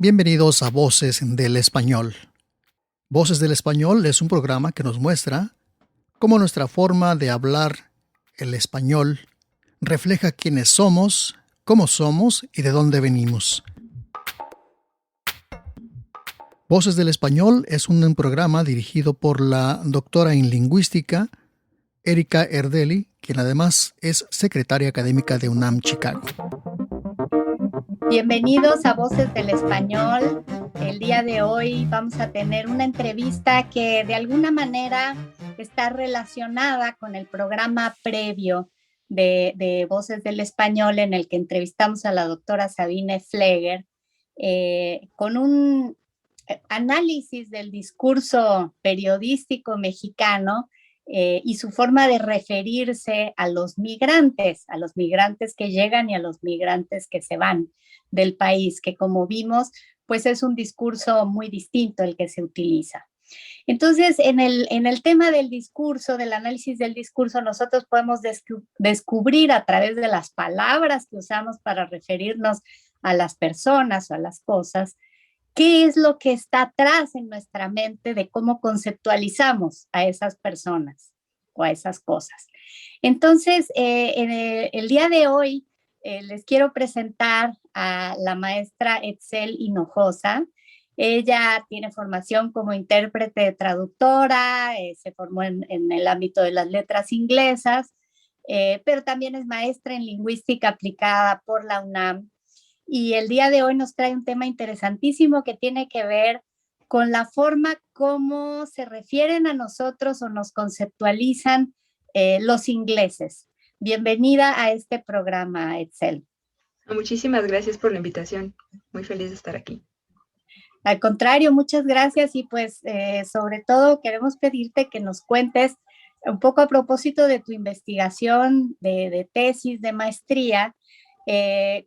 Bienvenidos a Voces del Español. Voces del Español es un programa que nos muestra cómo nuestra forma de hablar el español refleja quiénes somos, cómo somos y de dónde venimos. Voces del Español es un programa dirigido por la doctora en lingüística Erika Erdeli, quien además es secretaria académica de UNAM Chicago. Bienvenidos a Voces del Español. El día de hoy vamos a tener una entrevista que de alguna manera está relacionada con el programa previo de Voces del Español, en el que entrevistamos a la doctora Sabine Fleger, con un análisis del discurso periodístico mexicano y su forma de referirse a los migrantes que llegan y a los migrantes que se van del país, que como vimos, pues es un discurso muy distinto el que se utiliza. Entonces, en el tema del discurso, del análisis del discurso, nosotros podemos descubrir a través de las palabras que usamos para referirnos a las personas o a las cosas, qué es lo que está atrás en nuestra mente de cómo conceptualizamos a esas personas o a esas cosas. Entonces, el día de hoy les quiero presentar a la maestra Etzel Hinojosa. Ella tiene formación como intérprete traductora, se formó en el ámbito de las letras inglesas, pero también es maestra en lingüística aplicada por la UNAM. Y el día de hoy nos trae un tema interesantísimo que tiene que ver con la forma como se refieren a nosotros o nos conceptualizan los ingleses. Bienvenida a este programa, Etzel. Muchísimas gracias por la invitación. Muy feliz de estar aquí. Al contrario, muchas gracias y pues sobre todo queremos pedirte que nos cuentes un poco a propósito de tu investigación de tesis, de maestría.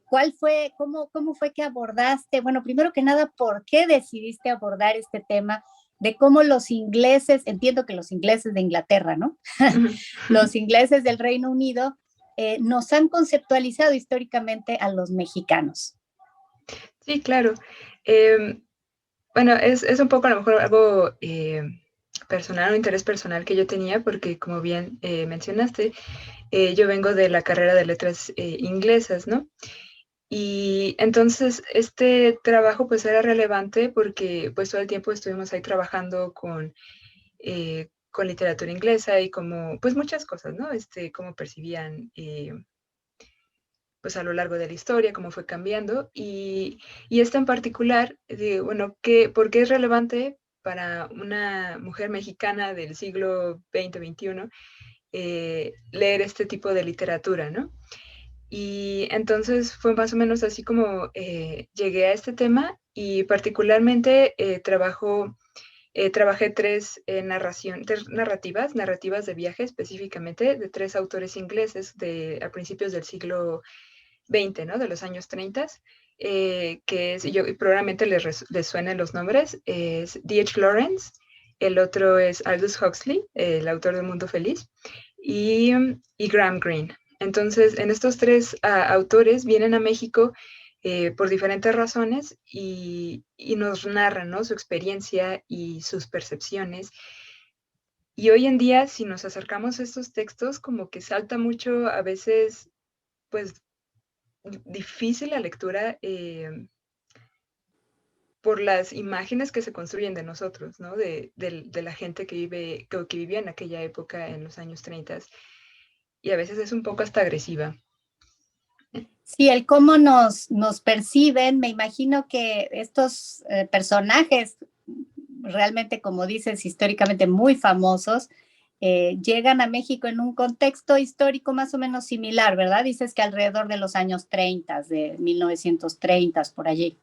¿Cómo fue que abordaste? Bueno, primero que nada, ¿por qué decidiste abordar este tema de cómo los ingleses, entiendo que los ingleses de Inglaterra, ¿no? Los ingleses del Reino Unido nos han conceptualizado históricamente a los mexicanos? Sí, claro. Bueno, es un poco a lo mejor algo personal, un interés personal que yo tenía, porque como bien mencionaste, yo vengo de la carrera de letras inglesas, ¿no? Y entonces este trabajo pues era relevante porque pues todo el tiempo estuvimos ahí trabajando con literatura inglesa y como pues muchas cosas, ¿no? Cómo percibían pues a lo largo de la historia, cómo fue cambiando. Y esta en particular, bueno, ¿por qué es relevante para una mujer mexicana del siglo XX-XXI leer este tipo de literatura, ¿no? Y entonces fue más o menos así como llegué a este tema y particularmente trabajé tres narrativas de viaje específicamente de tres autores ingleses a principios del siglo XX, ¿no? De los años 30, que es, yo probablemente les suenen los nombres, es D.H. Lawrence, el otro es Aldous Huxley, el autor de Mundo Feliz, y Graham Greene. Entonces, en estos tres autores vienen a México por diferentes razones y nos narran, ¿no? Su experiencia y sus percepciones. Y hoy en día, si nos acercamos a estos textos, como que salta mucho a veces, pues, difícil la lectura por las imágenes que se construyen de nosotros, ¿no? De la gente que vivía en aquella época, en los años 30. Y a veces es un poco hasta agresiva. Sí, el cómo nos perciben, me imagino que estos personajes, realmente, como dices, históricamente muy famosos, llegan a México en un contexto histórico más o menos similar, ¿verdad? Dices que alrededor de los años 30, de 1930, por allí.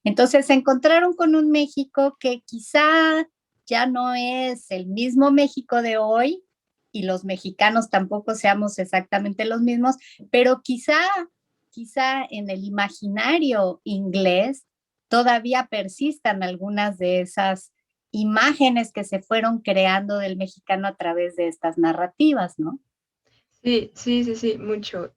Entonces se encontraron con un México que quizá ya no es el mismo México de hoy, y los mexicanos tampoco seamos exactamente los mismos, pero quizá en el imaginario inglés todavía persistan algunas de esas imágenes que se fueron creando del mexicano a través de estas narrativas, ¿no? Sí, mucho.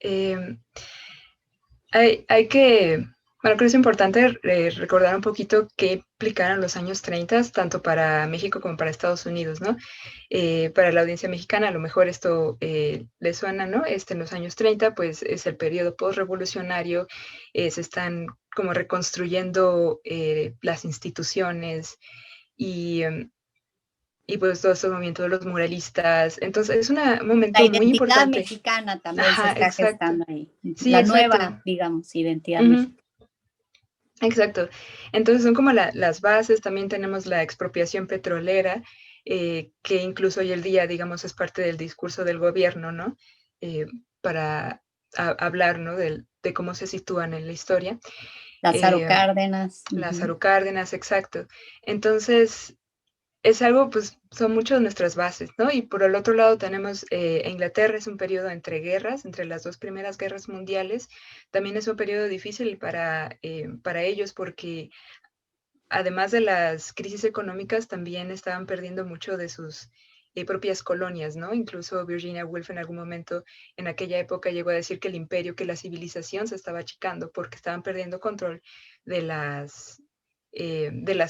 Hay que Bueno, creo que es importante recordar un poquito qué implicaron los años 30, tanto para México como para Estados Unidos, ¿no? Para la audiencia mexicana, a lo mejor esto les suena, ¿no? En los años 30, pues es el periodo postrevolucionario, se están como reconstruyendo las instituciones y, y pues todo este movimiento de los muralistas. Entonces es un La momento muy identidad importante. mexicana también se Ajá, está exacto. gestando ahí. Sí, La exacto. nueva, digamos, identidad Ujú. mexicana. Exacto. Entonces son como las bases, también tenemos la expropiación petrolera, que incluso hoy el día, digamos, es parte del discurso del gobierno, ¿no? Eh, para hablar, ¿no? De cómo se sitúan en la historia. Lázaro Eh, Cárdenas. Lázaro Cárdenas, exacto. Entonces, es algo, pues son muchas de nuestras bases, ¿no? Y por el otro lado tenemos Inglaterra, es un periodo entre guerras, entre las dos primeras guerras mundiales. También es un periodo difícil para ellos porque además de las crisis económicas, también estaban perdiendo mucho de sus propias colonias, ¿no? Incluso Virginia Woolf en algún momento en aquella época llegó a decir que el imperio, que la civilización se estaba achicando porque estaban perdiendo control de las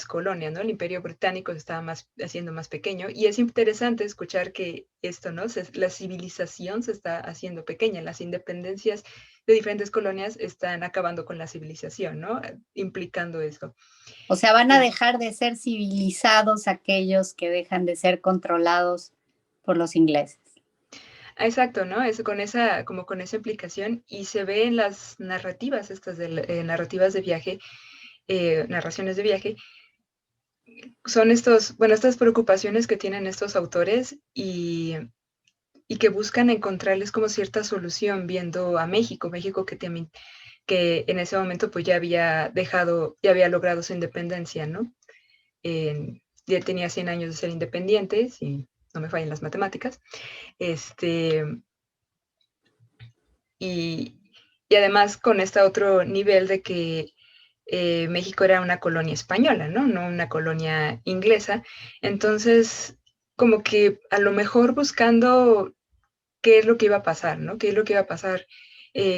colonias, ¿no? El imperio británico se estaba haciendo más pequeño y es interesante escuchar que esto, ¿no? La civilización se está haciendo pequeña, las independencias de diferentes colonias están acabando con la civilización, ¿no? Implicando eso. O sea, van a dejar de ser civilizados aquellos que dejan de ser controlados por los ingleses. Exacto, ¿no? Es como con esa implicación y se ve en las narrativas estas de narrativas de viaje, narraciones de viaje, son estas preocupaciones que tienen estos autores y que buscan encontrarles como cierta solución viendo a México que en ese momento pues ya había logrado su independencia, ¿no? Ya tenía 100 años de ser independiente, si no me fallan las matemáticas, este, y, y además con este otro nivel de que México era una colonia española, ¿no? No una colonia inglesa. Entonces, como que a lo mejor buscando qué es lo que iba a pasar, ¿no? ¿Qué es lo que iba a pasar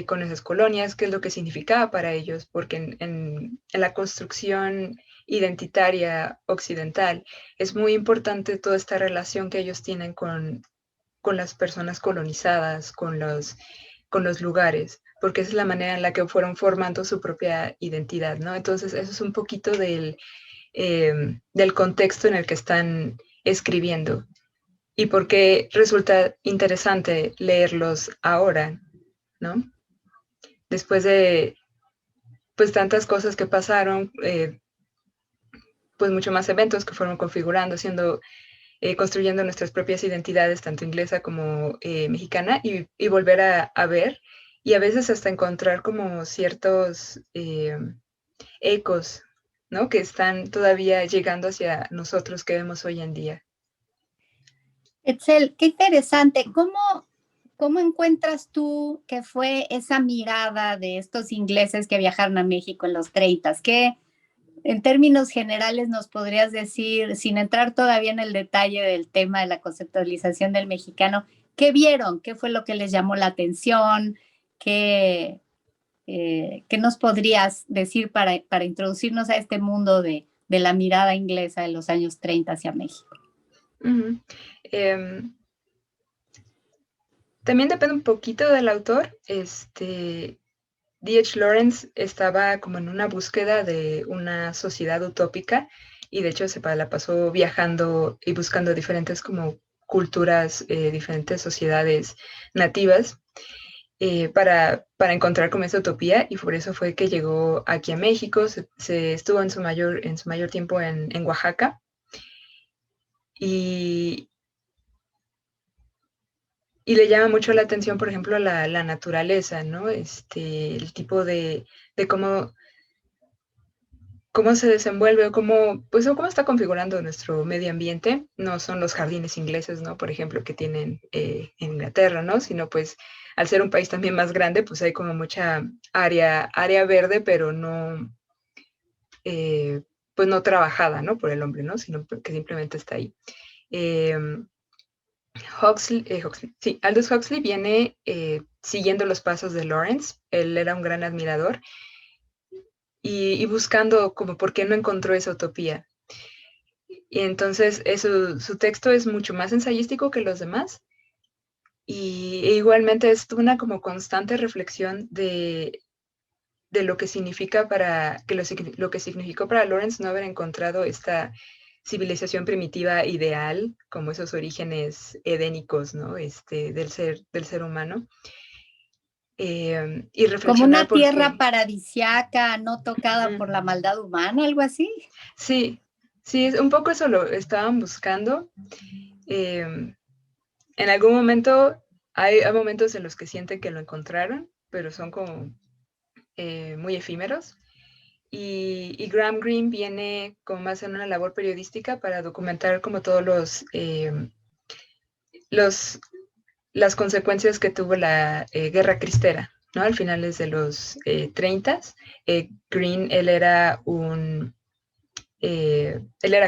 con esas colonias? ¿Qué es lo que significaba para ellos? Porque en la construcción identitaria occidental es muy importante toda esta relación que ellos tienen con las personas colonizadas, con los lugares, porque esa es la manera en la que fueron formando su propia identidad, ¿no? Entonces, eso es un poquito del contexto en el que están escribiendo y por qué resulta interesante leerlos ahora, ¿no? Después de pues tantas cosas que pasaron, pues mucho más eventos que fueron configurando, construyendo nuestras propias identidades, tanto inglesa como mexicana, y volver a ver y a veces hasta encontrar como ciertos ecos, ¿no? Que están todavía llegando hacia nosotros que vemos hoy en día. Etzel, qué interesante. ¿Cómo encuentras tú que fue esa mirada de estos ingleses que viajaron a México en los 30? ¿Qué, en términos generales, nos podrías decir, sin entrar todavía en el detalle del tema de la conceptualización del mexicano, qué vieron? ¿Qué fue lo que les llamó la atención? ¿Qué nos podrías decir para introducirnos a este mundo de la mirada inglesa de los años 30 hacia México? Uh-huh. También depende un poquito del autor. D.H. Lawrence estaba como en una búsqueda de una sociedad utópica y de hecho se la pasó viajando y buscando diferentes como culturas, diferentes sociedades nativas para encontrar como esa utopía y por eso fue que llegó aquí a México, se estuvo en su mayor tiempo en Oaxaca y le llama mucho la atención, por ejemplo, la naturaleza, ¿no? El tipo de cómo se desenvuelve o cómo está configurando nuestro medio ambiente. No son los jardines ingleses, ¿no? Por ejemplo, que tienen en Inglaterra, ¿no? Sino pues al ser un país también más grande, pues hay como mucha área verde, pero no, pues no trabajada, ¿no? Por el hombre, ¿no? Sino que simplemente está ahí. Aldous Huxley viene siguiendo los pasos de Lawrence. Él era un gran admirador y buscando como por qué no encontró esa utopía. Y entonces su texto es mucho más ensayístico que los demás e igualmente es una como constante reflexión de lo que significa lo que significó para Lawrence no haber encontrado esta civilización primitiva ideal, como esos orígenes edénicos, ¿no? Del ser humano. Y Como reflexionar una por tierra qué. paradisiaca, no tocada por la maldad humana, algo así. Sí, sí, un poco eso lo estaban buscando. En algún momento hay momentos en los que sienten que lo encontraron, pero son como muy efímeros. Y Graham Greene viene como más en una labor periodística para documentar como todos las consecuencias que tuvo la guerra cristera, ¿no? Al finales de los 30. Greene, él era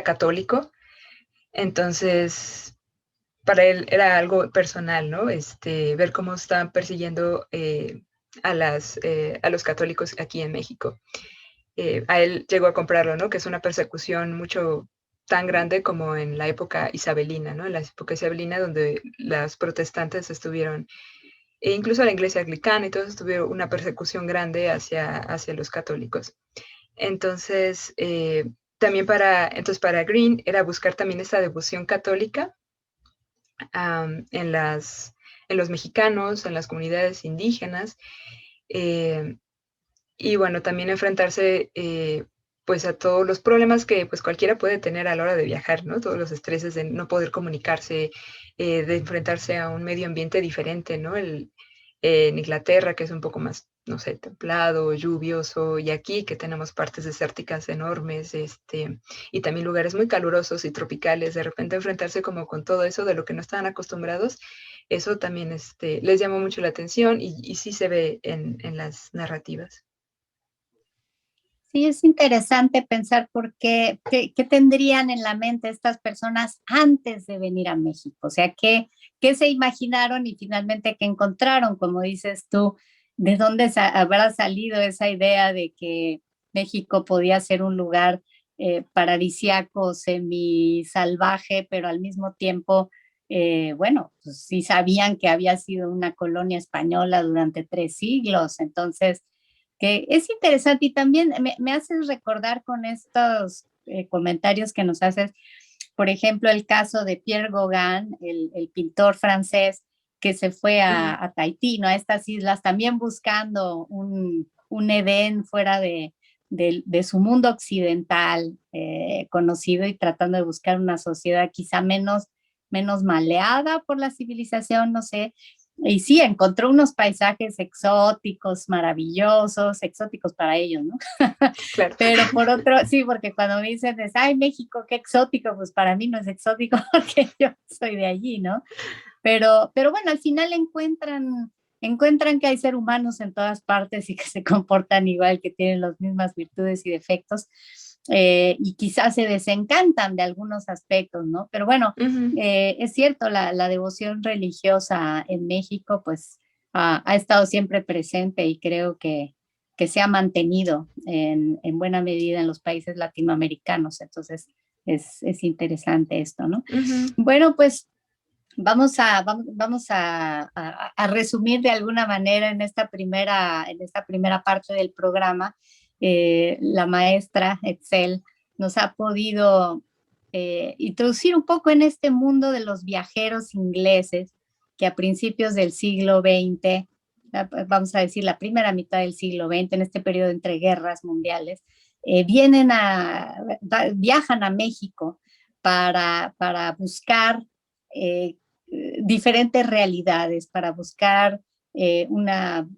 católico, entonces para él era algo personal, ¿no? Ver cómo estaban persiguiendo a los católicos aquí en México. A él llegó a comprarlo, ¿no? Que es una persecución mucho tan grande como en la época isabelina, ¿no? En la época isabelina donde las protestantes estuvieron, e incluso la iglesia anglicana y todos tuvieron una persecución grande hacia los católicos. Entonces, también para Greene era buscar también esa devoción católica en los mexicanos, en las comunidades indígenas, y bueno, también enfrentarse pues a todos los problemas que pues cualquiera puede tener a la hora de viajar, ¿no? Todos los estreses de no poder comunicarse, de enfrentarse a un medio ambiente diferente, ¿no? En Inglaterra, que es un poco más, no sé, templado, lluvioso, y aquí que tenemos partes desérticas enormes, y también lugares muy calurosos y tropicales, de repente enfrentarse como con todo eso de lo que no estaban acostumbrados, eso también les llamó mucho la atención y sí se ve en las narrativas. Sí, es interesante pensar qué tendrían en la mente estas personas antes de venir a México. O sea, qué se imaginaron y finalmente qué encontraron, como dices tú, de dónde habrá salido esa idea de que México podía ser un lugar paradisiaco, semi-salvaje, pero al mismo tiempo, bueno, pues sí sabían que había sido una colonia española durante 3 siglos. Entonces, que es interesante y también me haces recordar con estos comentarios que nos haces, por ejemplo, el caso de Pierre Gauguin, el pintor francés que se fue a Tahití, ¿no? A estas islas, también buscando un Edén fuera de su mundo occidental conocido y tratando de buscar una sociedad quizá menos maleada por la civilización, no sé, y sí, encontró unos paisajes exóticos, maravillosos, exóticos para ellos, ¿no? Claro. Pero por otro, sí, porque cuando me dicen, ay, México, qué exótico, pues para mí no es exótico porque yo soy de allí, ¿no? Pero bueno, al final encuentran que hay seres humanos en todas partes y que se comportan igual, que tienen las mismas virtudes y defectos, y quizás se desencantan de algunos aspectos, ¿no? Pero bueno, es cierto, la devoción religiosa en México, pues, ha estado siempre presente y creo que se ha mantenido en buena medida en los países latinoamericanos. Entonces, es interesante esto, ¿no? Bueno, pues vamos a resumir de alguna manera en esta primera parte del programa. La maestra Etzel nos ha podido introducir un poco en este mundo de los viajeros ingleses que a principios del siglo XX, vamos a decir la primera mitad del siglo XX, en este periodo entre guerras mundiales, viajan a México para buscar eh, diferentes realidades, para buscar una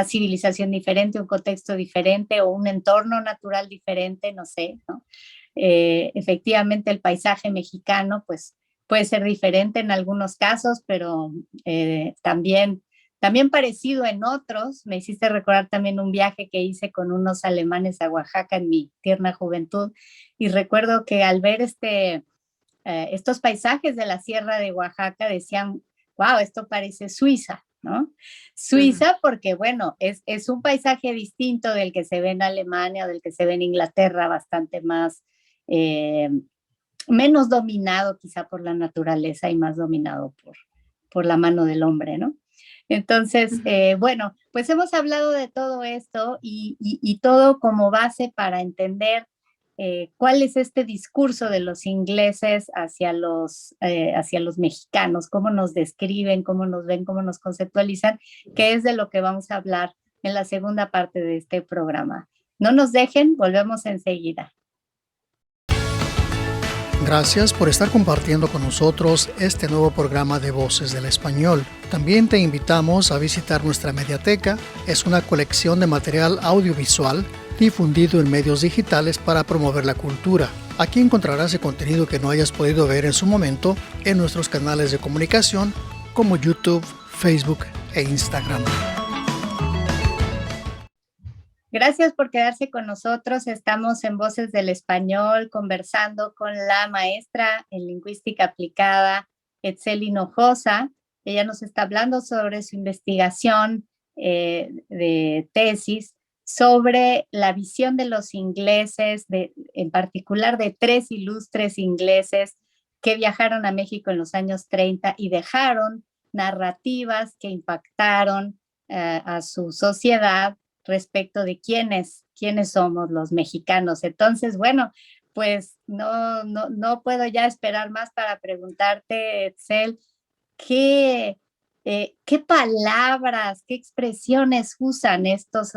civilización diferente, un contexto diferente o un entorno natural diferente, no sé, ¿no? Efectivamente, el paisaje mexicano, pues, puede ser diferente en algunos casos, pero también parecido en otros. Me hiciste recordar también un viaje que hice con unos alemanes a Oaxaca en mi tierna juventud, y recuerdo que al ver estos paisajes de la Sierra de Oaxaca decían, wow, esto parece Suiza, ¿no? Ujú, Suiza, porque bueno, es un paisaje distinto del que se ve en Alemania o del que se ve en Inglaterra, bastante más, menos dominado quizá por la naturaleza y más dominado por la mano del hombre, ¿no? Entonces, ujú. bueno, pues hemos hablado de todo esto y todo como base para entender cuál es este discurso de los ingleses hacia los mexicanos, cómo nos describen, cómo nos ven, cómo nos conceptualizan, que es de lo que vamos a hablar en la segunda parte de este programa. No nos dejen, volvemos enseguida. Gracias por estar compartiendo con nosotros este nuevo programa de Voces del Español. También te invitamos a visitar nuestra mediateca. Es una colección de material audiovisual difundido en medios digitales para promover la cultura. Aquí encontrarás el contenido que no hayas podido ver en su momento en nuestros canales de comunicación como YouTube, Facebook e Instagram. Gracias por quedarse con nosotros. Estamos en Voces del Español conversando con la maestra en lingüística aplicada, Etzel Hinojosa. Ella nos está hablando sobre su investigación de tesis sobre la visión de los ingleses, en particular de 3 ilustres ingleses que viajaron a México en los años 30 y dejaron narrativas que impactaron a su sociedad respecto de quiénes somos los mexicanos. Entonces, bueno, pues no puedo ya esperar más para preguntarte, Etzel, qué palabras, qué expresiones usan estos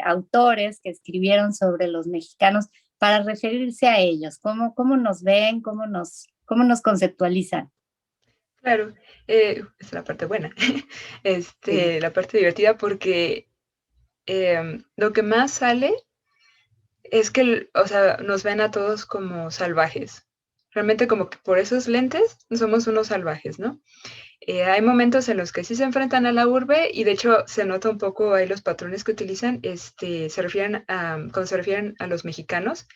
autores que escribieron sobre los mexicanos para referirse a ellos, cómo nos ven, cómo nos conceptualizan. Claro, es la parte buena, Sí. la parte divertida porque lo que más sale es que, o sea, nos ven a todos como salvajes. Realmente como que por esos lentes somos unos salvajes, ¿no? Hay momentos en los que sí se enfrentan a la urbe y de hecho se nota un poco ahí los patrones que utilizan, cuando se refieren a los mexicanos,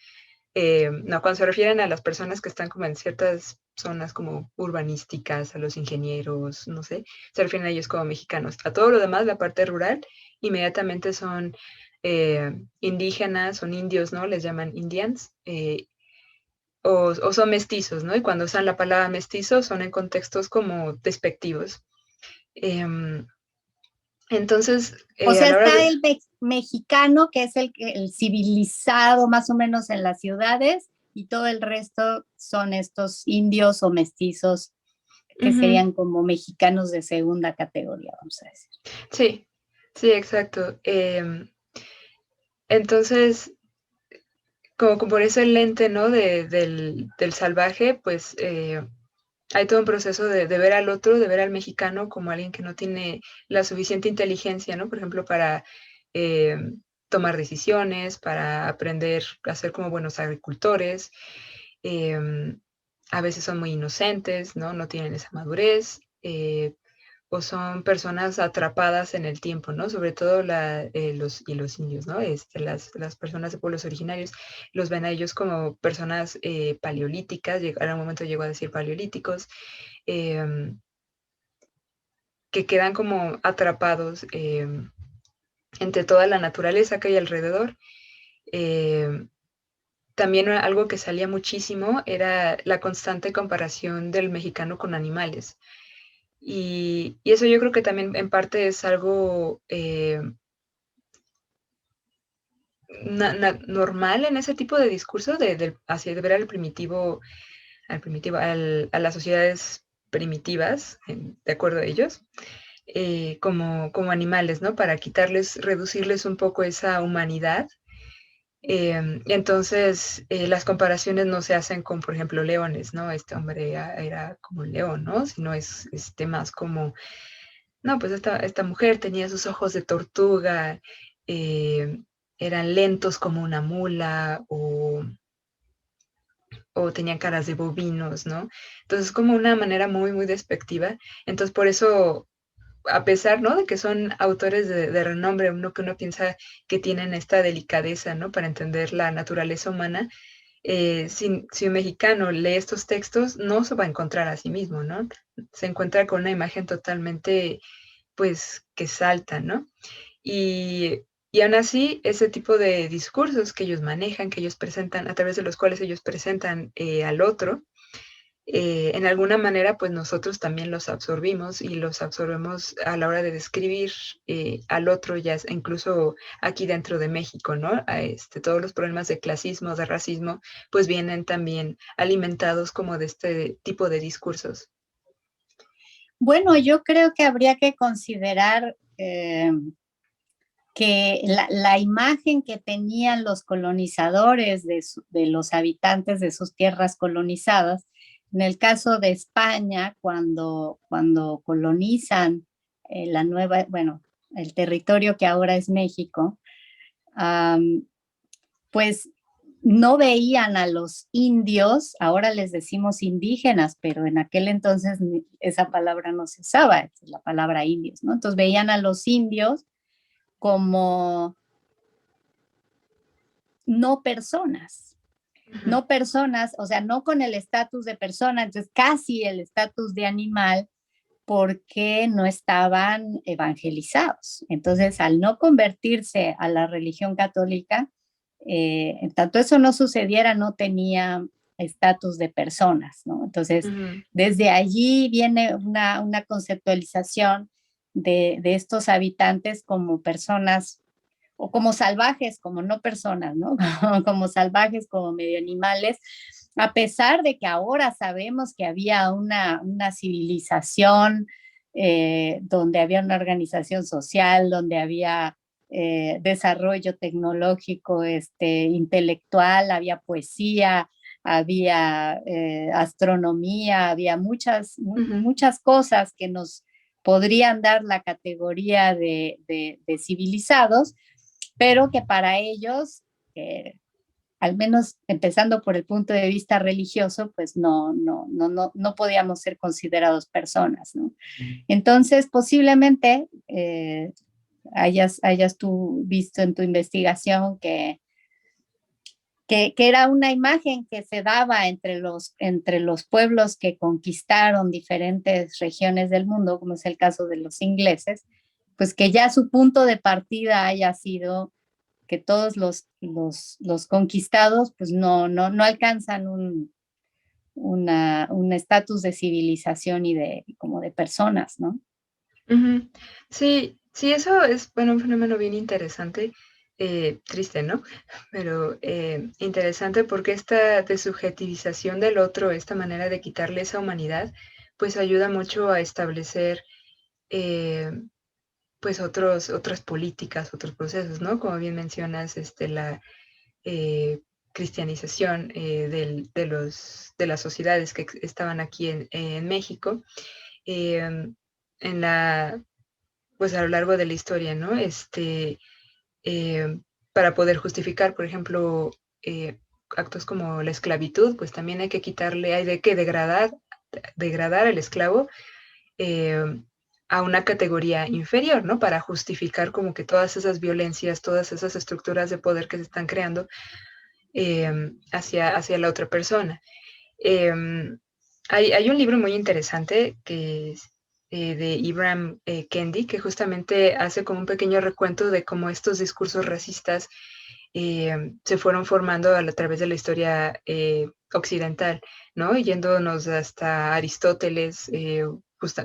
no, cuando se refieren a las personas que están como en ciertas zonas como urbanísticas, a los ingenieros, no sé, se refieren a ellos como mexicanos. A todo lo demás, la parte rural, inmediatamente son indígenas, son indios, ¿no? Les llaman Indians, o son mestizos, ¿no? Y cuando usan la palabra mestizo son en contextos como despectivos. Em, entonces, O a sea, la hora está de... el mexicano, que es el civilizado más o menos en las ciudades, y todo el resto son estos indios o mestizos que Ujú, serían como mexicanos de segunda categoría, vamos a decir. sí, sí, exacto. Entonces, como por ese lente, ¿no? Del salvaje, pues hay todo un proceso de ver al otro, de ver al mexicano como alguien que no tiene la suficiente inteligencia, ¿no? Por ejemplo, para eh, tomar decisiones, para aprender a ser como buenos agricultores. eh, a veces son muy inocentes, ¿no? No tienen esa madurez. O son personas atrapadas en el tiempo, ¿no? Sobre todo los indios, ¿no? Las personas de pueblos originarios los ven a ellos como personas paleolíticas, en un momento llegó a decir paleolíticos, eh, que quedan como atrapados entre toda la naturaleza que hay alrededor. Eh, También algo que salía muchísimo era la constante comparación del mexicano con animales. Y eso yo creo que también en parte es algo normal en ese tipo de discurso hacia de ver a las sociedades primitivas, de acuerdo a ellos, como animales, ¿no? Para quitarles, reducirles un poco esa humanidad. Entonces, las comparaciones no se hacen con, por ejemplo, leones, ¿no? Este hombre era como un león, ¿no? Sino es más como, no, pues esta mujer tenía sus ojos de tortuga, eh, eran lentos como una mula o tenían caras de bovinos, ¿no? Entonces, como una manera muy, muy despectiva. Entonces, por eso, a pesar, ¿no? De que son autores de renombre, que uno piensa que tienen esta delicadeza, ¿no? Para entender la naturaleza humana, si un mexicano lee estos textos, no se va a encontrar a sí mismo, ¿no? Se encuentra con una imagen totalmente pues que saltan, ¿no? Y aún así, ese tipo de discursos que ellos manejan, que ellos presentan, a través de los cuales ellos presentan al otro, en alguna manera, pues nosotros también los absorbimos y los absorbemos a la hora de describir al otro, ya incluso aquí dentro de México, ¿no? Todos los problemas de clasismo, de racismo, pues vienen también alimentados como de este tipo de discursos. Bueno, yo creo que habría que considerar que la imagen que tenían los colonizadores de los habitantes de sus tierras colonizadas, en el caso de España, cuando colonizan la nueva, bueno, el territorio que ahora es México, pues no veían a los indios, ahora les decimos indígenas, pero en aquel entonces esa palabra no se usaba, es la palabra indios, ¿no? Entonces veían a los indios como no personas, no personas, o sea, no con el estatus de persona, entonces casi el estatus de animal, porque no estaban evangelizados. Entonces, al no convertirse a la religión católica, en tanto eso no sucediera, no tenía estatus de personas, ¿no? Entonces, desde allí viene una conceptualización de estos habitantes como personas o como salvajes, como no personas, ¿no? Como salvajes, como medio animales, a pesar de que ahora sabemos que había una civilización donde había una organización social, donde había desarrollo tecnológico, intelectual, había poesía, había astronomía, había muchas cosas que nos podrían dar la categoría de civilizados, pero que para ellos, al menos empezando por el punto de vista religioso, pues no podíamos ser considerados personas, ¿no? Entonces, posiblemente hayas tú visto en tu investigación que era una imagen que se daba entre los pueblos que conquistaron diferentes regiones del mundo, como es el caso de los ingleses, pues que ya su punto de partida haya sido que todos los conquistados pues no alcanzan un estatus de civilización y como de personas, ¿no? Sí, sí, eso es, bueno, un fenómeno bien interesante, triste, ¿no? Pero interesante porque esta desubjetivización del otro, esta manera de quitarle esa humanidad, pues ayuda mucho a establecer pues otras políticas, otros procesos, ¿no? Como bien mencionas, la cristianización de las sociedades que estaban aquí en México, en pues a lo largo de la historia, ¿no? Para poder justificar, por ejemplo, actos como la esclavitud, pues también hay que quitarle, hay de que degradar al esclavo a una categoría inferior, ¿no? Para justificar como que todas esas violencias, todas esas estructuras de poder que se están creando hacia la otra persona. Hay un libro muy interesante que es de Ibram Kendi, que justamente hace como un pequeño recuento de cómo estos discursos racistas se fueron formando a través de la historia occidental, ¿no? Yéndonos hasta Aristóteles,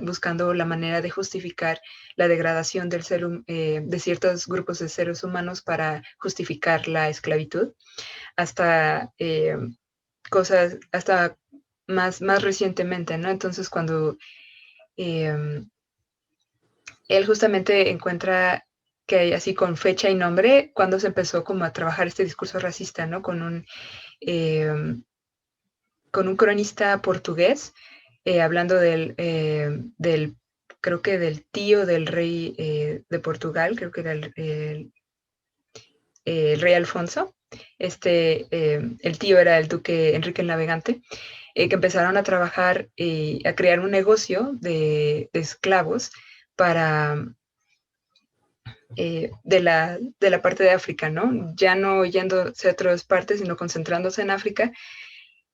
buscando la manera de justificar la degradación de ciertos grupos de seres humanos para justificar la esclavitud, hasta cosas, hasta más recientemente, ¿no? Entonces, cuando él justamente encuentra que hay así con fecha y nombre, cuando se empezó como a trabajar este discurso racista, ¿no? Con un cronista portugués, hablando creo que del tío del rey de Portugal, creo que era el rey Alfonso. El tío era el duque Enrique el Navegante, que empezaron a trabajar y a crear un negocio de esclavos para de la parte de África, ¿no? Ya no yéndose a otras partes, sino concentrándose en África,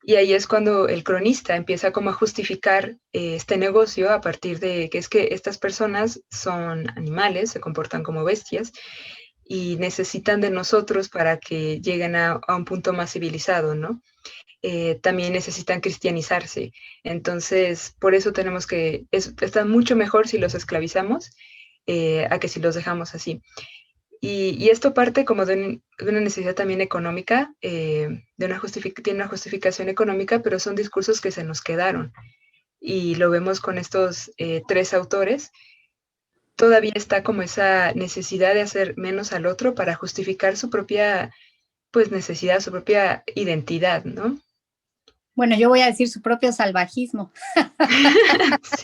Y ahí es cuando el cronista empieza como a justificar este negocio a partir de que es que estas personas son animales, se comportan como bestias y necesitan de nosotros para que lleguen a un punto más civilizado, ¿no? También necesitan cristianizarse. Entonces, por eso tenemos que, está mucho mejor si los esclavizamos a que si los dejamos así. Y esto parte como de una necesidad también económica, tiene una justificación económica, pero son discursos que se nos quedaron. Y lo vemos con estos tres autores. Todavía está como esa necesidad de hacer menos al otro para justificar su propia, pues, necesidad, su propia identidad, ¿no? Bueno, yo voy a decir su propio salvajismo.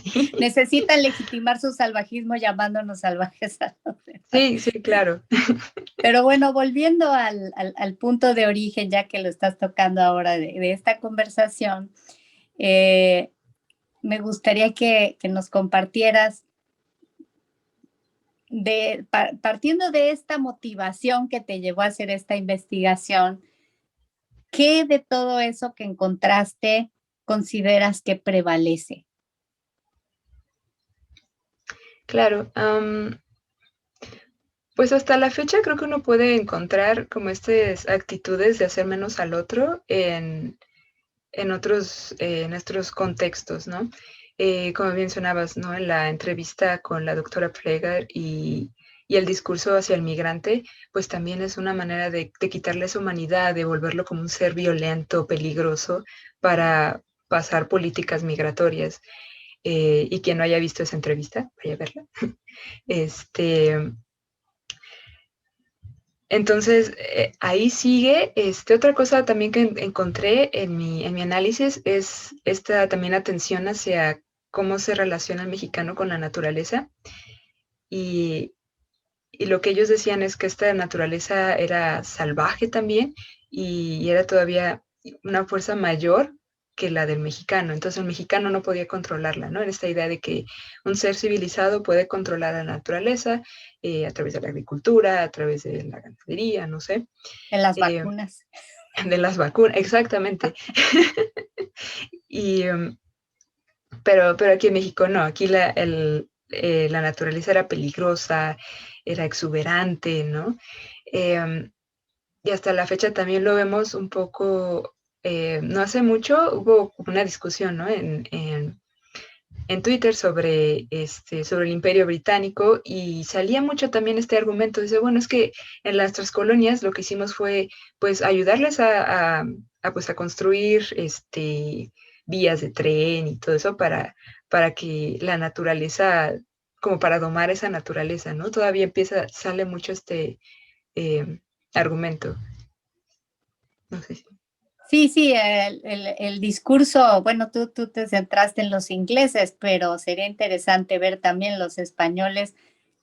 Sí. Necesitan legitimar su salvajismo llamándonos salvajes a los demás. Sí, sí, claro. Pero bueno, volviendo al punto de origen, ya que lo estás tocando ahora de esta conversación, me gustaría que nos compartieras, partiendo de esta motivación que te llevó a hacer esta investigación, ¿qué de todo eso que encontraste consideras que prevalece? Claro. Pues hasta la fecha creo que uno puede encontrar como estas actitudes de hacer menos al otro en otros contextos, ¿no? Como mencionabas, ¿no? En la entrevista con la doctora Pfleger y el discurso hacia el migrante, pues también es una manera de quitarle su humanidad, de volverlo como un ser violento, peligroso, para pasar políticas migratorias. Y quien no haya visto esa entrevista, vaya a verla. Entonces, ahí sigue. Otra cosa también que encontré en mi análisis es esta también atención hacia cómo se relaciona el mexicano con la naturaleza. Y, y lo que ellos decían es que esta naturaleza era salvaje también y era todavía una fuerza mayor que la del mexicano. Entonces el mexicano no podía controlarla, ¿no? En esta idea de que un ser civilizado puede controlar la naturaleza a través de la agricultura, a través de la ganadería, no sé. De las vacunas. De las vacunas, exactamente. Pero aquí en México no, aquí la naturaleza era peligrosa, era exuberante, ¿no? Y hasta la fecha también lo vemos un poco, no hace mucho hubo una discusión, ¿no? En Twitter sobre el Imperio Británico y salía mucho también este argumento, dice, bueno, es que en nuestras colonias lo que hicimos fue, pues, ayudarles a construir, vías de tren y todo eso para que la naturaleza, como para domar esa naturaleza, ¿no? Todavía sale mucho argumento. No sé si... Sí, el discurso, bueno, tú te centraste en los ingleses, pero sería interesante ver también los españoles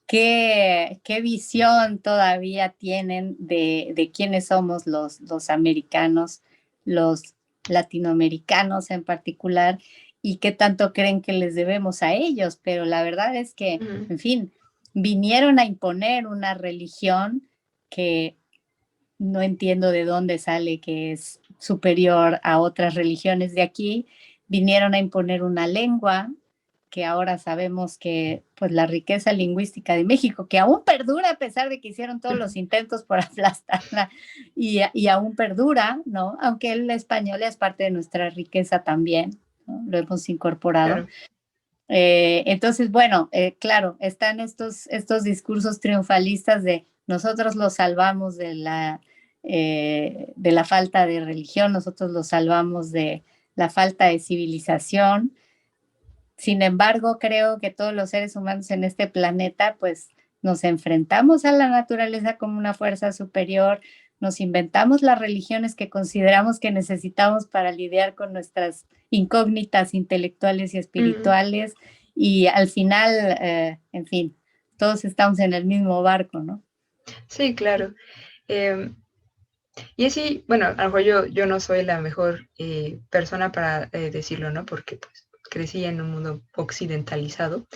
qué visión todavía tienen de quiénes somos los americanos, los latinoamericanos en particular, y qué tanto creen que les debemos a ellos. Pero la verdad es que, en fin, vinieron a imponer una religión que no entiendo de dónde sale, que es superior a otras religiones de aquí. Vinieron a imponer una lengua que ahora sabemos que, pues, la riqueza lingüística de México, que aún perdura a pesar de que hicieron todos los intentos por aplastarla, y aún perdura, ¿no? Aunque el español es parte de nuestra riqueza también, ¿no? Lo hemos incorporado. Claro. Entonces, bueno, claro, están estos discursos triunfalistas de nosotros los salvamos de la falta de religión, nosotros los salvamos de la falta de civilización. Sin embargo, creo que todos los seres humanos en este planeta, pues, nos enfrentamos a la naturaleza como una fuerza superior, nos inventamos las religiones que consideramos que necesitamos para lidiar con nuestras incógnitas intelectuales y espirituales, y al final, en fin, todos estamos en el mismo barco, ¿no? Sí, claro. Y así, bueno, a lo mejor yo no soy la mejor persona para decirlo, ¿no? Porque pues crecí en un mundo occidentalizado,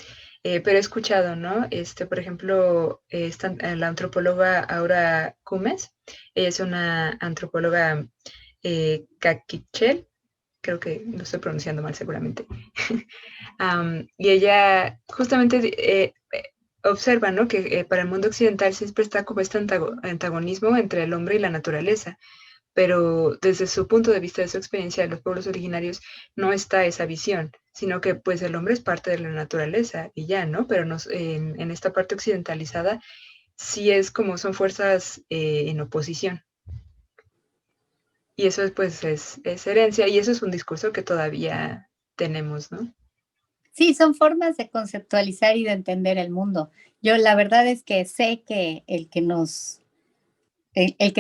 pero he escuchado, ¿no? Por ejemplo, la antropóloga Aura Cumes, ella es una antropóloga caquichel, creo que lo estoy pronunciando mal seguramente. Y ella justamente observa, ¿no? Que para el mundo occidental siempre está como este antagonismo entre el hombre y la naturaleza, pero desde su punto de vista, de su experiencia de los pueblos originarios, no está esa visión, sino que pues el hombre es parte de la naturaleza y ya, ¿no? Pero en esta parte occidentalizada sí es como son fuerzas en oposición. Y eso pues es herencia y eso es un discurso que todavía tenemos, ¿no? Sí, son formas de conceptualizar y de entender el mundo. Yo la verdad es que sé que el que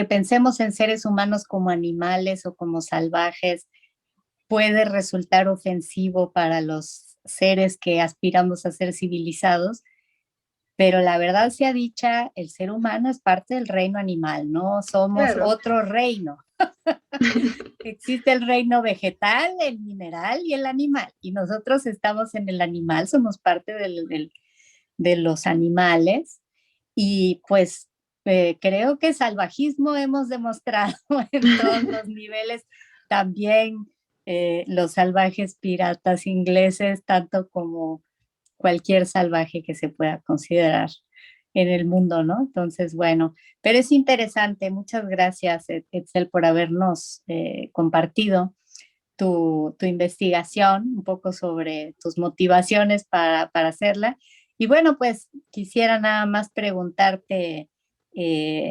pensemos en seres humanos como animales o como salvajes puede resultar ofensivo para los seres que aspiramos a ser civilizados, pero la verdad sea dicha, el ser humano es parte del reino animal, no somos Claro. otro reino. Existe el reino vegetal, el mineral y el animal, y nosotros estamos en el animal, somos parte de los animales, y pues creo que salvajismo hemos demostrado en todos los niveles, también los salvajes piratas ingleses, tanto como cualquier salvaje que se pueda considerar en el mundo, ¿no? Entonces, bueno, pero es interesante. Muchas gracias, Etzel, por habernos compartido tu investigación, un poco sobre tus motivaciones para hacerla. Y bueno, pues quisiera nada más preguntarte,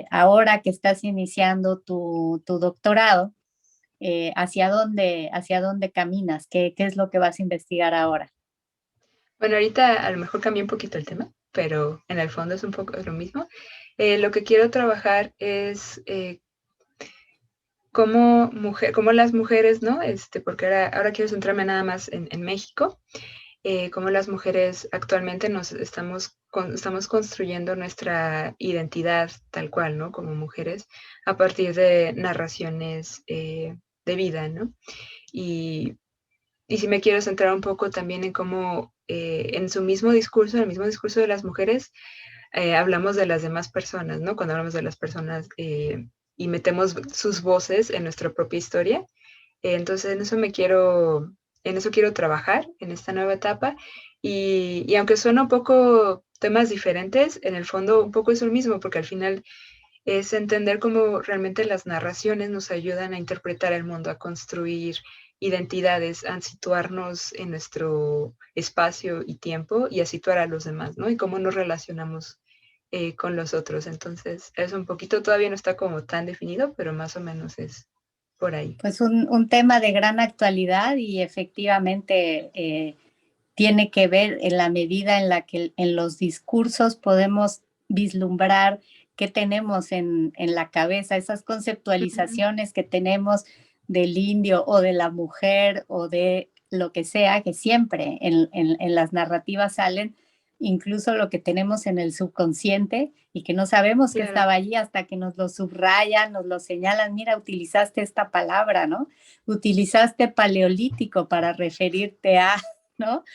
ahora que estás iniciando tu doctorado, hacia dónde caminas? ¿Qué es lo que vas a investigar ahora? Bueno, ahorita a lo mejor cambié un poquito el tema, pero en el fondo es un poco lo mismo. Lo que quiero trabajar es cómo las mujeres, ¿no? Porque ahora quiero centrarme nada más en México, cómo las mujeres actualmente estamos construyendo nuestra identidad tal cual, ¿no? Como mujeres, a partir de narraciones de vida, ¿no? Y, y sí me quiero centrar un poco también en cómo en su mismo discurso, en el mismo discurso de las mujeres, hablamos de las demás personas, ¿no? Cuando hablamos de las personas y metemos sus voces en nuestra propia historia. Entonces en eso quiero trabajar en esta nueva etapa y aunque suena un poco temas diferentes, en el fondo un poco es lo mismo, porque al final es entender cómo realmente las narraciones nos ayudan a interpretar el mundo, a construir identidades, a situarnos en nuestro espacio y tiempo y a situar a los demás, ¿no? Y cómo nos relacionamos con los otros. Entonces, es un poquito, todavía no está como tan definido, pero más o menos es por ahí. Pues un tema de gran actualidad y efectivamente tiene que ver en la medida en la que en los discursos podemos vislumbrar qué tenemos en la cabeza, esas conceptualizaciones que tenemos del indio o de la mujer o de lo que sea, que siempre en las narrativas salen, incluso lo que tenemos en el subconsciente y que no sabemos que estaba allí hasta que nos lo subrayan, nos lo señalan, mira, utilizaste esta palabra, ¿no? Utilizaste paleolítico para referirte a, ¿no?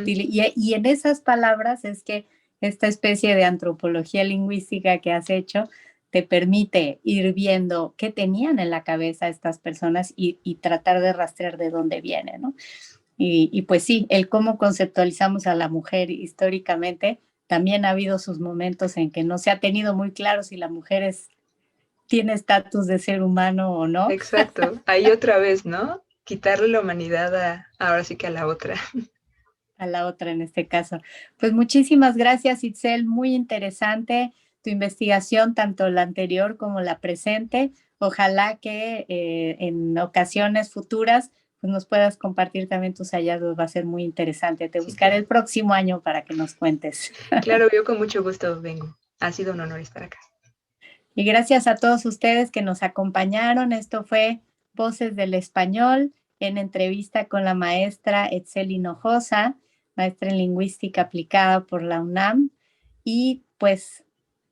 Y en esas palabras es que esta especie de antropología lingüística que has hecho te permite ir viendo qué tenían en la cabeza estas personas y tratar de rastrear de dónde viene, ¿no? Y pues sí, el cómo conceptualizamos a la mujer históricamente, también ha habido sus momentos en que no se ha tenido muy claro si la mujer tiene estatus de ser humano o no. Exacto, ahí otra vez, ¿no? Quitarle la humanidad ahora sí que a la otra. A la otra en este caso. Pues muchísimas gracias, Itzel, muy interesante tu investigación, tanto la anterior como la presente. Ojalá que en ocasiones futuras pues nos puedas compartir también tus hallazgos, va a ser muy interesante. Te buscaré el próximo año para que nos cuentes. Claro, yo con mucho gusto vengo. Ha sido un honor estar acá. Y gracias a todos ustedes que nos acompañaron. Esto fue Voces del Español en entrevista con la maestra Etzel Hinojosa, maestra en lingüística aplicada por la UNAM. Y pues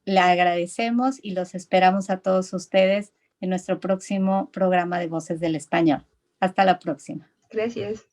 le agradecemos y los esperamos a todos ustedes en nuestro próximo programa de Voces del Español. Hasta la próxima. Gracias.